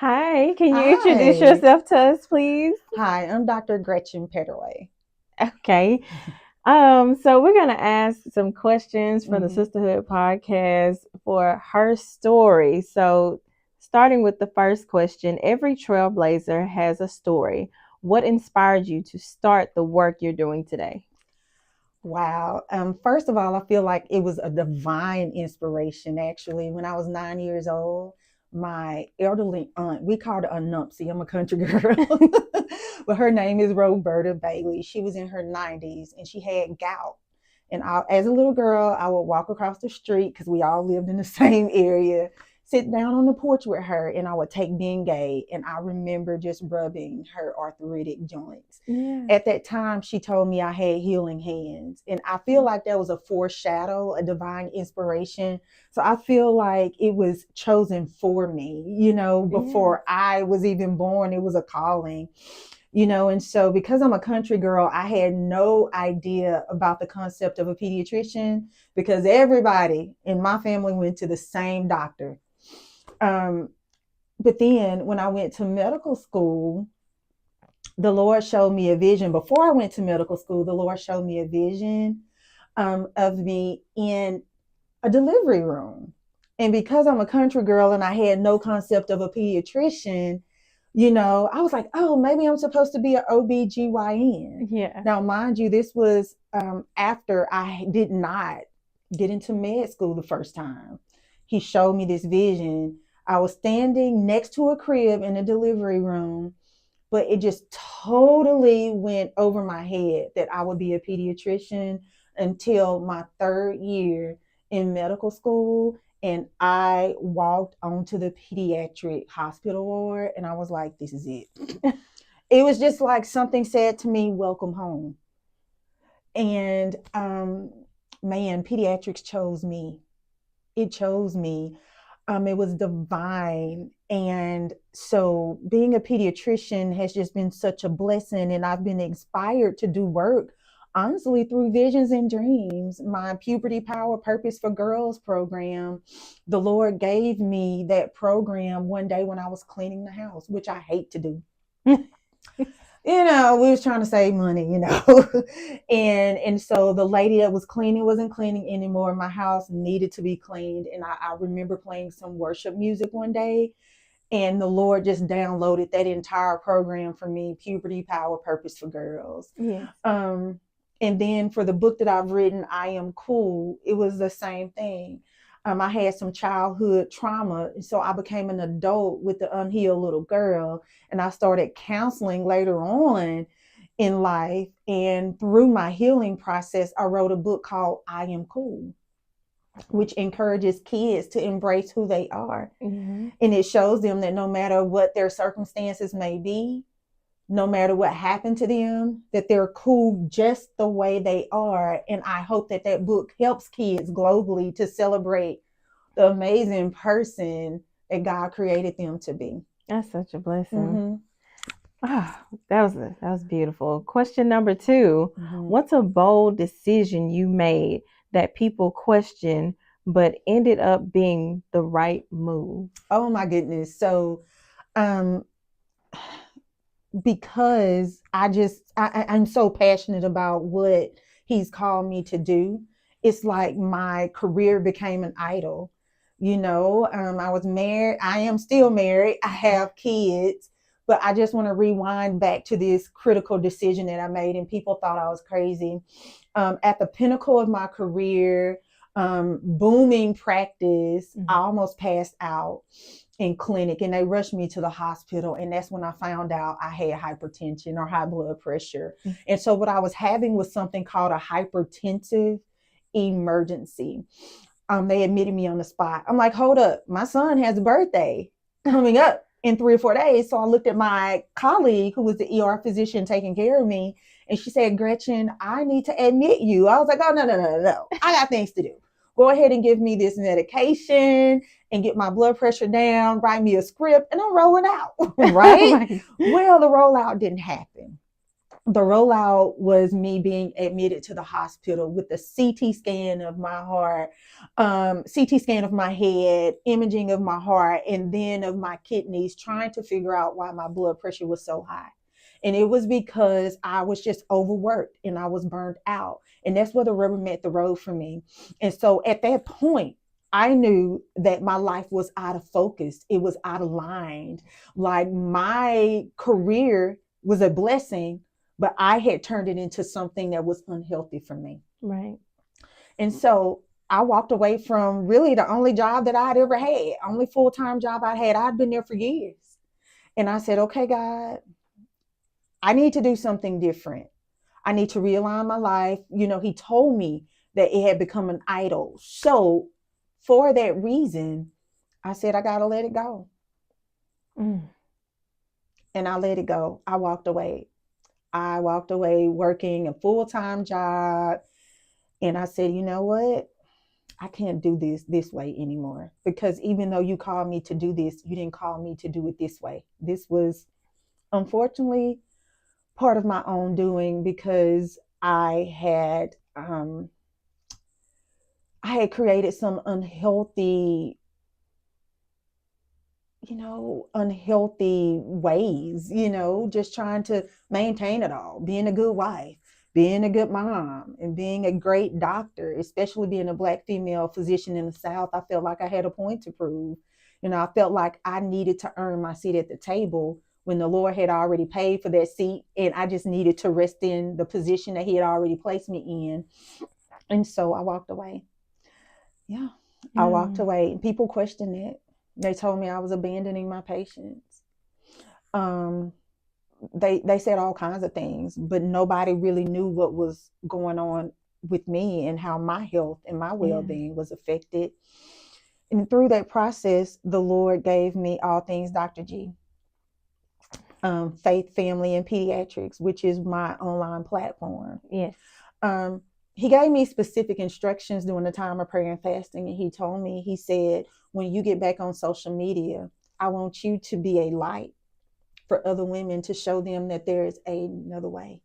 Hi, can you introduce Hi. yourself to us, please? Hi, I'm Dr. Gretchen Petterway. Okay. So we're gonna ask some questions for the Mhm. Sisterhood Podcast for her story. So starting with the first question, every trailblazer has a story. What inspired you to start the work you're doing today? Wow. First of all, I feel like it was a divine inspiration, actually. When I was 9 years old, my elderly aunt, we called her Aunt Numpsy. I'm a country girl, but her name is Roberta Bailey. She was in her 90s and she had gout. And as a little girl, I would walk across the street because we all lived in the same area, sit down on the porch with her, and I would take Bengay. And I remember just rubbing her arthritic joints. Yeah. At that time, she told me I had healing hands. And I feel like that was a foreshadow, a divine inspiration. So I feel like it was chosen for me, before I was even born. It was a calling. And so because I'm a country girl, I had no idea about the concept of a pediatrician because everybody in my family went to the same doctor. But then when I went to medical school, the Lord showed me a vision. Before I went to medical school, the Lord showed me a vision of me in a delivery room. And because I'm a country girl and I had no concept of a pediatrician, I was like, oh, maybe I'm supposed to be an OBGYN. Yeah. Now, mind you, this was after I did not get into med school the first time. He showed me this vision. I was standing next to a crib in a delivery room, but it just totally went over my head that I would be a pediatrician until my third year in medical school. And I walked onto the pediatric hospital ward and I was like, this is it. It was just like something said to me, welcome home. And man, pediatrics chose me. It chose me. It was divine. And so being a pediatrician has just been such a blessing. And I've been inspired to do work, honestly, through visions and dreams. My Puberty Power Purpose for Girls program, the Lord gave me that program one day when I was cleaning the house, which I hate to do. We was trying to save money, and so the lady that was cleaning wasn't cleaning anymore. My house needed to be cleaned. And I remember playing some worship music one day, and the Lord just downloaded that entire program for me, Puberty Power Purpose for Girls. Yeah. And then for the book that I've written, I Am Cool, it was the same thing. I had some childhood trauma. So I became an adult with the unhealed little girl. And I started counseling later on in life. And through my healing process, I wrote a book called I Am Cool, which encourages kids to embrace who they are. Mm-hmm. And it shows them that no matter what their circumstances may be, no matter what happened to them, that they're cool just the way they are. And I hope that that book helps kids globally to celebrate the amazing person that God created them to be. That's such a blessing. Mm-hmm. That was beautiful. Question number 2. Mm-hmm. What's a bold decision you made that people question but ended up being the right move? Oh my goodness. So, because I'm so passionate about what he's called me to do. It's like my career became an idol. I was married. I am still married. I have kids, but I just want to rewind back to this critical decision that I made, and people thought I was crazy. At the pinnacle of my career, booming practice, I almost passed out in clinic, and they rushed me to the hospital. And that's when I found out I had hypertension or high blood pressure. Mm-hmm. And so what I was having was something called a hypertensive emergency. They admitted me on the spot. I'm like, hold up, my son has a birthday coming up in 3 or 4 days. So I looked at my colleague who was the ER physician taking care of me, and she said, Gretchen, I need to admit you. I was like, oh, no. I got things to do. Go ahead and give me this medication and get my blood pressure down, write me a script, and I'm rolling out, right? Well, the rollout didn't happen. the rollout was me being admitted to the hospital with a CT scan of my heart, CT scan of my head, imaging of my heart, and then of my kidneys, trying to figure out why my blood pressure was so high. And it was because I was just overworked and I was burned out. And that's where the rubber met the road for me. And so at that point, I knew that my life was out of focus. It was out of line. Like, my career was a blessing, but I had turned it into something that was unhealthy for me. Right. And so I walked away from really the only job that I'd ever had, only full-time job I had. I'd been there for years. And I said, okay, God, I need to do something different. I need to realign my life. You know, he told me that it had become an idol. So for that reason, I said, I got to let it go. And I let it go. I walked away. Working a full-time job. And I said, you know what? I can't do this way anymore. Because even though you called me to do this, you didn't call me to do it this way. This was, unfortunately, part of my own doing, because I had created some unhealthy ways, just trying to maintain it all, being a good wife, being a good mom, and being a great doctor, especially being a Black female physician in the South. I felt like I had a point to prove. I felt like I needed to earn my seat at the table when the Lord had already paid for that seat, and I just needed to rest in the position that he had already placed me in. And so I walked away. Yeah. I walked away. People questioned it. They told me I was abandoning my patients. They said all kinds of things, but nobody really knew what was going on with me and how my health and my well-being was affected. And through that process, the Lord gave me All Things Dr. G, Faith, Family, and Pediatrics, which is my online platform. Yes. He gave me specific instructions during the time of prayer and fasting. And he told me, he said, when you get back on social media, I want you to be a light for other women, to show them that there is another way,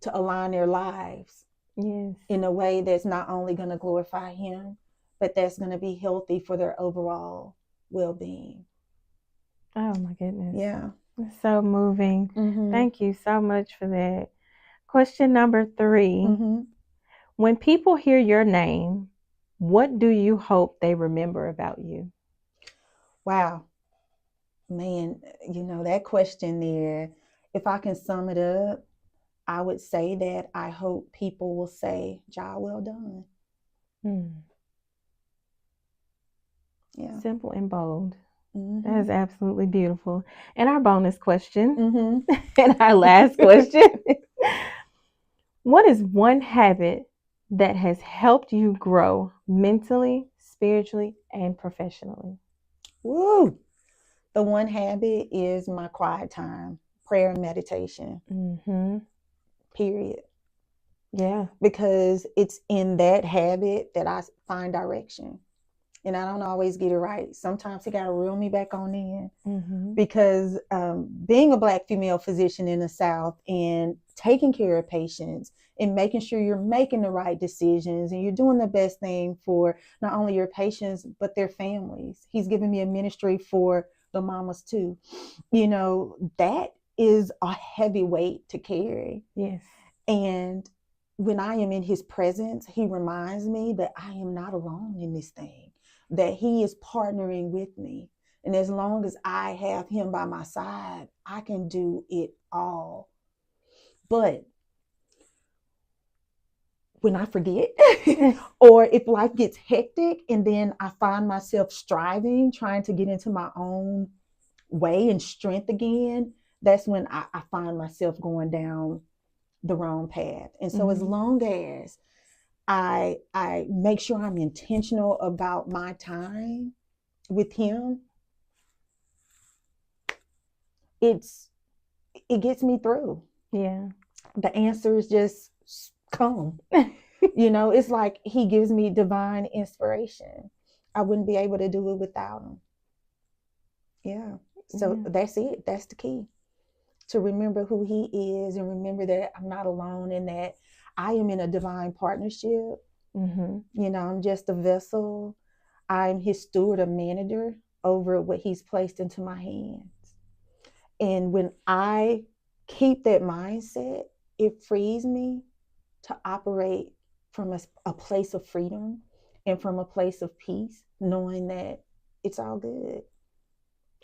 to align their lives in a way that's not only going to glorify him, but that's going to be healthy for their overall well-being. Oh my goodness. Yeah. It's so moving. Thank you so much for that. Question number 3. When people hear your name, what do you hope they remember about you? Wow. Man, that question there, if I can sum it up, I would say that I hope people will say, "Job well done." Yeah. Simple and bold. That is absolutely beautiful. And our bonus question, and our last question, what is one habit that has helped you grow mentally, spiritually, and professionally? Woo! The one habit is my quiet time, prayer and meditation. Period. Yeah. Because it's in that habit that I find direction. And I don't always get it right. Sometimes he got to reel me back on in. Because being a Black female physician in the South and taking care of patients and making sure you're making the right decisions and you're doing the best thing for not only your patients, but their families. He's given me a ministry for the mamas too. That is a heavy weight to carry. Yes. And when I am in his presence, he reminds me that I am not alone in this thing, that he is partnering with me. And as long as I have him by my side, I can do it all. But when I forget, or if life gets hectic and then I find myself striving, trying to get into my own way and strength again, that's when I find myself going down the wrong path. And so as long as I make sure I'm intentional about my time with him, it gets me through. Yeah. The answers just come. It's like he gives me divine inspiration. I wouldn't be able to do it without him. Yeah. So that's it. That's the key. to remember who he is and remember that I'm not alone and that I am in a divine partnership. Mm-hmm. You know, I'm just a vessel. I'm his steward, a manager over what he's placed into my hands. And when I keep that mindset, it frees me to operate from a place of freedom and from a place of peace, knowing that it's all good.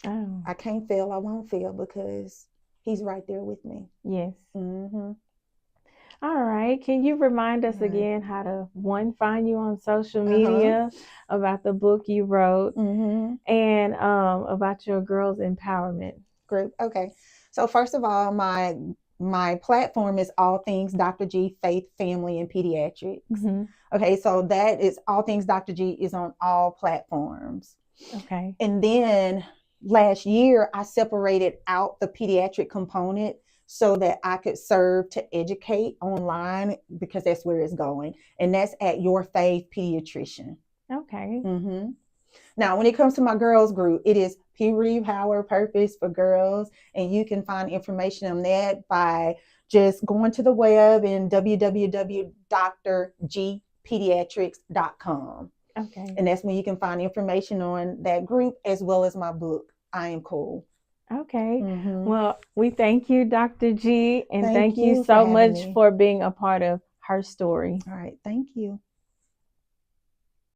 Oh, I can't fail. I won't fail because he's right there with me. yes. Mm-hmm. All right. Can you remind us Right. again how to, one, find you on social media, about the book you wrote, Mm-hmm. and about your girls' empowerment Group? Okay. So first of all, my platform is All Things Dr. G, Faith, Family, and Pediatrics. Mm-hmm. Okay, so that is All Things Dr. G is on all platforms. Okay. And then last year, I separated out the pediatric component so that I could serve to educate online because that's where it's going. And that's at Your Faith Pediatrician. Okay. Mm-hmm. Now, when it comes to my girls group, it is Puberty Power Purpose for Girls. And you can find information on that by just going to the web and www.drgpediatrics.com. Okay. And that's when you can find information on that group as well as my book, I Am Cool. Okay. Mm-hmm. Well, we thank you, Dr. G, and thank you for so having much me. for being a part of Her Story. All right. Thank you.